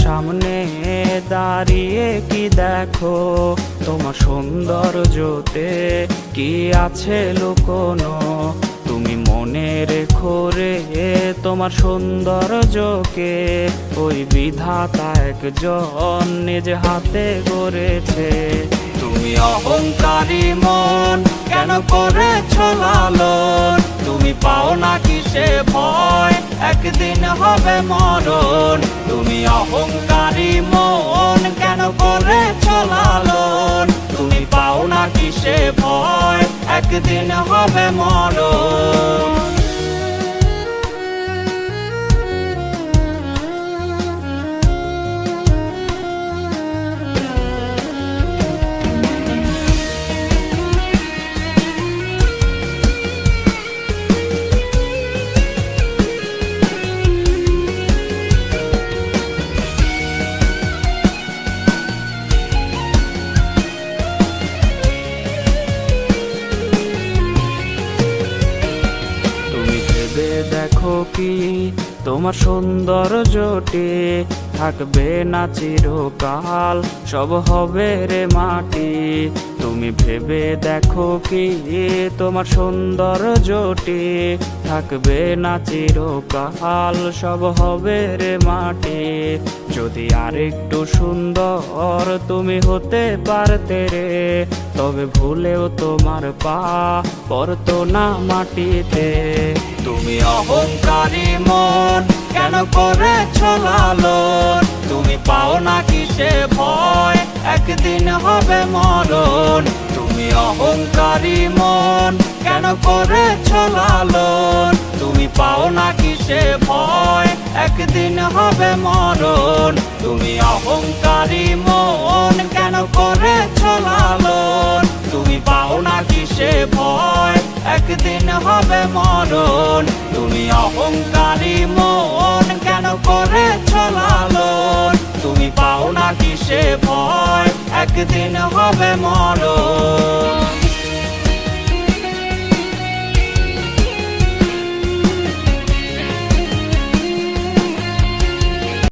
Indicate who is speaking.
Speaker 1: সামনে দাঁড়িয়ে কি দেখো, তোমার সৌন্দর্যতে কি আছে লুকোনো। তুমি মনে রেখো রে তোমার সৌন্দর্যকে, ওই বিধাতা একজন নিজ হাতে গড়েছে। তুমি অহংকারী মন কেন করেছ লালন, তুমি পাও না কিসে ভয় একদিন হবে মরণ। তুমি অহংকারী মন কেন করেছ লালন, তুমি পাও না কিসে ভয় একদিন হবে মরণ। দেখো কি তোমার সৌন্দর্যটি থাকবে না চিরকাল, সব হবে রে মাটি। তুমি ভেবে দেখো কি তোমার সৌন্দর্যটি থাকবে না চিরকাল, সব হবে রে মাটি। যদি আরেকটু সুন্দর তুমি হতে পারতে রে, তবে ভুলেও তোমার পা পড়তো না মাটিতে। তুমি অহংকারী মন কেন করেছ লালন, তুমি পাও না কিসে ভয় একদিন হবে মরণ। তুমি অহংকারী মন কেন করেছ লালন, তুমি পাও না কিসে ভয় একদিন হবে মরণ। তুমি অহংকারী মন কেন করেছ লালন, তুমি পাও না কিসে ভয় একদিন হবে মরণ। তুমি অহংকারী মন কেন করেছ লালন, তুমি পাও না কিসে ভয় একদিন হবে মরণ।